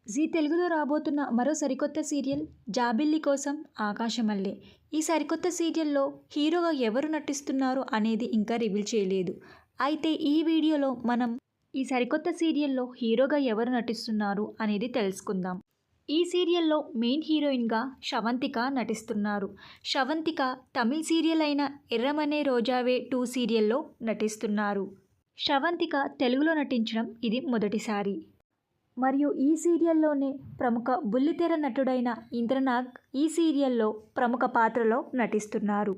G తెలుగులో రాబోతున్న మరో సరికొత్త సీరియల్ 'జాబిల్లి కోసం ఆకాశమల్లె'. ఈ సరికొత్త సీరియల్‌లో హీరోగా ఎవరు నటిస్తున్నారు అనేది ఇంకా రివీల్ చేయలేదు. అయితే ఈ వీడియోలో మనం ఈ సరికొత్త సీరియల్‌లో హీరోగా ఎవరు నటిస్తున్నారు అనేది తెలుసుకుందాం. ఈ సీరియల్‌లో మెయిన్ హీరోయిన్‌గా శ్రవంతిక నటిస్తున్నారు. శ్రవంతిక తమిళ్ సీరియల్ అయిన 'ఎర్రమనే రోజావే 2' సీరియల్‌లో నటిస్తున్నారు. శ్రవంతిక తెలుగులో నటించడం ఇది మొదటిసారి. మరియు ఈ సీరియల్లోనే ప్రముఖ బుల్లితెర నటుడైన ఇంద్రనాగ్ ఈ సీరియల్లో ప్రముఖ పాత్రలో నటిస్తున్నారు.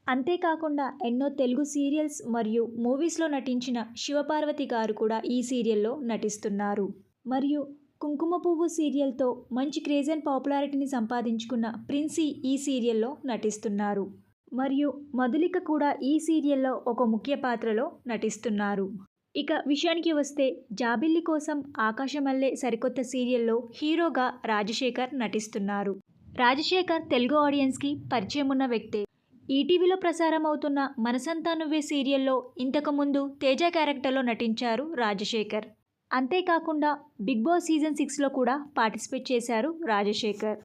అంతేకాకుండా ఎన్నో తెలుగు సీరియల్స్ మరియు మూవీస్లో నటించిన శివపార్వతి గారు కూడా ఈ సీరియల్లో నటిస్తున్నారు. మరియు కుంకుమ పువ్వు సీరియల్తో మంచి క్రేజ్ అండ్ పాపులారిటీని సంపాదించుకున్న ప్రిన్సీ ఈ సీరియల్లో నటిస్తున్నారు. మరియు మధులిక కూడా ఈ సీరియల్లో ఒక ముఖ్య పాత్రలో నటిస్తున్నారు. ఇక విషయానికి వస్తే 'జాబిల్లి కోసం ఆకాశమల్లె' సరికొత్త సీరియల్లో హీరోగా రాజశేఖర్ నటిస్తున్నారు. రాజశేఖర్ తెలుగు ఆడియన్స్కి పరిచయం ఉన్న వ్యక్తే. ఈటీవీలో ప్రసారం అవుతున్న 'మనసంతా నువ్వే' సీరియల్లో ఇంతకుముందు తేజ క్యారెక్టర్లో నటించారు రాజశేఖర్. అంతేకాకుండా 'బిగ్ బాస్' సీజన్ 6లో కూడా పార్టిసిపేట్ చేశారు రాజశేఖర్.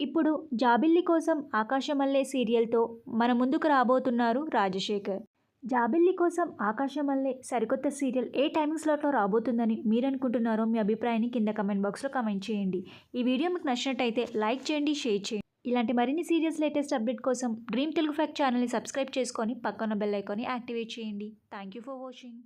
ఇప్పుడు 'జాబిల్లి కోసం ఆకాశమల్లె' సీరియల్తో మన ముందుకు రాబోతున్నారు రాజశేఖర్. 'జాబిల్లి కోసం ఆకాశమల్లె' సరికొత్త సీరియల్ ఏ టైమింగ్ స్లాట్లో రాబోతుందని మీరు అనుకుంటున్నారో మీ అభిప్రాయాన్ని కింద కమెంట్ బాక్స్లో కమెంట్ చేయండి. ఈ వీడియో మీకు నచ్చినట్టయితే లైక్ చేయండి, షేర్ చేయండి. ఇలాంటి మరిన్ని సీరియల్స్ లేటెస్ట్ అప్డేట్ కోసం డ్రీమ్ తెలుగు ఫ్యాక్ట్ ఛానల్ని సబ్స్క్రైబ్ చేసుకొని పక్కన బెల్ ఐకాన్ని యాక్టివేట్ చేయండి. Thank you for watching.